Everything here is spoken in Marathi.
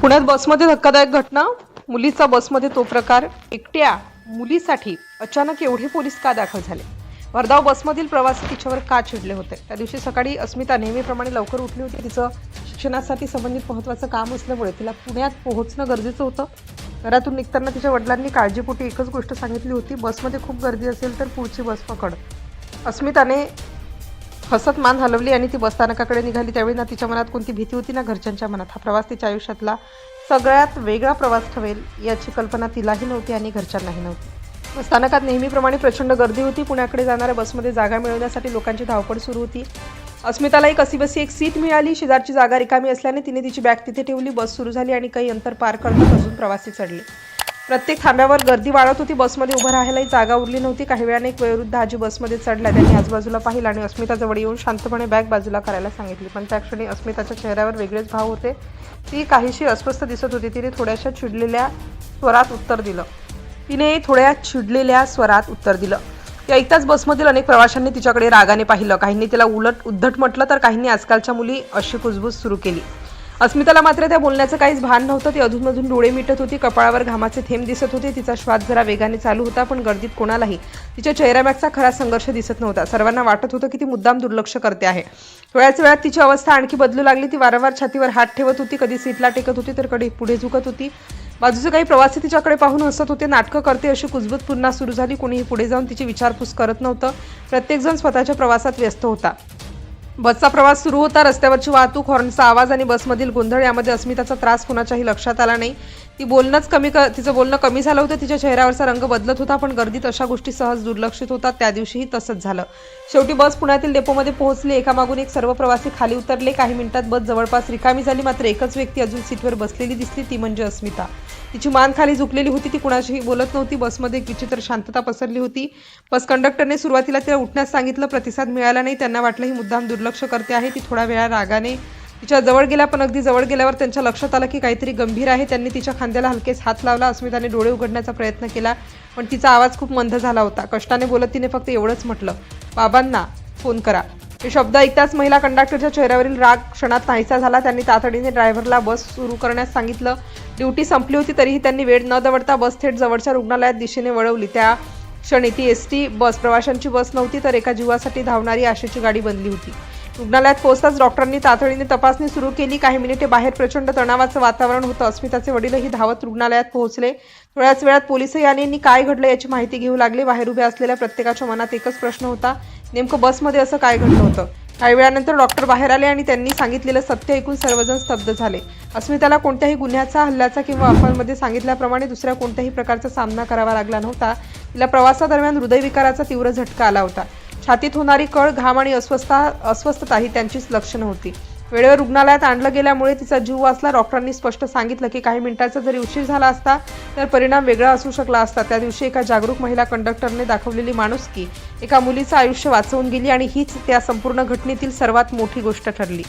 पुण्यात बसमध्ये धक्कादायक घटना। मुलीचा बसमध्ये तो प्रकार। एकट्या मुलीसाठी अचानक एवढे पोलीस का दाखल झाले? वर्धाव बसमधील प्रवासी तिच्यावर का चिडले होते? त्या दिवशी सकाळी अस्मिता नेहमीप्रमाणे लवकर उठली होती। तिचं शिक्षणासाठी संबंधित महत्त्वाचं काम असल्यामुळे तिला पुण्यात पोहोचणं गरजेचं होतं। घरातून निघताना तिच्या वडिलांनी काळजीपोटी एकच गोष्ट सांगितली होती, बसमध्ये खूप गर्दी असेल तर पुढची बस पकड। अस्मिताने हसत मान हलवली आणि ती बसस्थानकाकडे निघाली। त्यावेळी ना तिच्या मनात कोणती भीती होती ना घरच्यांच्या मनात। हा प्रवास तिच्या आयुष्यातला सगळ्यात वेगळा प्रवास ठरेल याची कल्पना तिलाही नव्हती आणि घरच्यांनाही नव्हती। बसस्थानकात नेहमीप्रमाणे प्रचंड गर्दी होती। पुण्याकडे जाणाऱ्या बसमध्ये जागा मिळवण्यासाठी लोकांची धावपळ सुरू होती। अस्मितालाही कशीबसी एक सीट मिळाली। शेजारची जागा रिकामी असल्याने तिने तिची बॅग तिथे ठेवली। बस सुरू झाली आणि काही अंतर पार करताच अजून प्रवासी चढले। प्रत्येक थांब्यावर गर्दी वाढत होती। बसमध्ये उभं राहायलाही जागा उरली नव्हती। काही वेळाने एक वयोवृद्ध आजी बसमध्ये चढला। त्यांनी आजूबाजूला पाहिलं आणि अस्मिताजवळ येऊन शांतपणे बॅग बाजूला करायला सांगितली। पण त्या क्षणी अस्मिताच्या चेहऱ्यावर वेगळेच भाव होते। ती काहीशी अस्वस्थ दिसत होती। तिने थोड्या चिडलेल्या स्वरात उत्तर दिलं। या ऐकताच बसमधील अनेक प्रवाशांनी तिच्याकडे रागाने पाहिलं। काहींनी तिला उद्धट म्हटलं तर काहींनी आजकालच्या मुली अशी कुजबूज सुरू केली। अस्मिताला मात्र त्या बोलण्याचं काहीच भान नव्हतं। ती अधूनमधून डोळे मिटत होती। कपाळावर घामाचे थेंब दिसत होते। तिचा श्वास जरा वेगाने चालू होता, पण गर्दीत कोणालाही तिच्या चेहऱ्यामागचा खरा संघर्ष दिसत नव्हता। सर्वांना वाटत होतं की ती मुद्दाम दुर्लक्ष करते आहे। थोड्याच वेळात तिची अवस्था आणखी बदलू लागली। ती वारंवार छातीवर हात ठेवत होती, कधी सीटला टेकत होती तर कधी पुढे झुकत होती। बाजूचे काही प्रवासी तिच्याकडे पाहून हसत होते। नाटकं करते अशी कुजबूज पुन्हा सुरू झाली। कोणीही पुढे जाऊन तिची विचारपूस करत नव्हतं। प्रत्येकजण स्वतःच्या प्रवासात व्यस्त होता। बसचा प्रवास सुरू होता। रस्त्यावरची वाहतूक, हॉर्नचा आवाज आणि बसमधील गोंधळ यामध्ये अस्मिताचा त्रास कुणाच्याही लक्षात आला नाही। तिचं बोलणं कमी झालं होतं। तिच्या चेहऱ्यावरचा रंग बदलत होता, पण गर्दीत अशा गोष्टी सहज दुर्लक्षित होतात। त्या दिवशीही तसंच झालं। शेवटी बस पुण्यातील डेपोमध्ये पोहोचली। एकामागून एक सर्व प्रवासी खाली उतरले। काही मिनिटात बस जवळपास रिकामी झाली। मात्र एकच व्यक्ती अजून सीटवर बसलेली दिसली, ती म्हणजे अस्मिता। तिची मान खाली झुकलेली होती। ती कुणाशीही बोलत नव्हती। बसमध्ये एक विचित्र शांतता पसरली होती। बस कंडक्टरने सुरुवातीला तिला उठण्यास सांगितलं। प्रतिसाद मिळाला नाही। त्यांना वाटलं ही मुद्दाम दुर्लक्ष करते आहे। ती थोडा वेळा रागाने तिच्या जवळ गेला, पण अगदी जवळ गेल्यावर त्यांच्या लक्षात आलं की काहीतरी गंभीर आहे। त्यांनी तिच्या खांद्याला हलकेच हात लावला। अस्मिताने डोळे उघडण्याचा प्रयत्न केला, पण तिचा आवाज खूप मंद झाला होता। कष्टाने बोलत तिने फक्त एवढंच म्हटलं, बाबांना फोन करा। हे शब्द ऐकताच महिला कंडक्टरच्या चेहऱ्यावरील राग क्षणात नाहीसा झाला। त्यांनी तातडीने ड्रायव्हरला बस सुरू करण्यास सांगितलं। ड्युटी संपली होती तरीही त्यांनी वेळ न दवडता बस थेट जवळच्या रुग्णालयात दिशेने वळवली। त्या क्षणी ती एसटी बस प्रवाशांची बस नव्हती, तर एका जीवासाठी धावणारी आशेची गाडी बनली होती। रुग्णालयात पोहोचताच डॉक्टरांनी तातडीने तपासणी सुरू केली। काही मिनिटे बाहेर प्रचंड तणावाचं वातावरण होतं। अस्मिताचे वडीलही धावत रुग्णालयात पोहोचले। थोड्याच वेळात पोलिसही आणि काय घडलं याची माहिती घेऊ लागले। बाहेर उभ्या असलेल्या प्रत्येकाच्या मनात एकच प्रश्न होता, नेमकं बसमध्ये असं काय घडलं होतं? काही वेळानंतर डॉक्टर बाहेर आले आणि त्यांनी सांगितलेलं सत्य ऐकून सर्वजण स्तब्ध झाले। अस्मिताला कोणत्याही गुन्ह्याचा, हल्ल्याचा किंवा अफवांमध्ये सांगितल्याप्रमाणे दुसऱ्या कोणत्याही प्रकारचा सामना करावा लागला नव्हता। तिला प्रवासादरम्यान हृदयविकाराचा तीव्र झटका आला होता। छातीत होणारी कळ, घाम आणि अस्वस्थता ही त्यांचीच लक्षणं होती। वेळेवर रुग्णालयात आणलं गेल्यामुळे तिचा जीव वाचला। डॉक्टरांनी स्पष्ट सांगितलं की काही मिनिटांचा जरी उशीर झाला असता तर परिणाम वेगळा असू शकला असता। त्या दिवशी एका जागरूक महिला कंडक्टरने दाखवलेली माणुसकी एका मुलीचं आयुष्य वाचवून गेली आणि हीच त्या संपूर्ण घटनेतील सर्वात मोठी गोष्ट ठरली।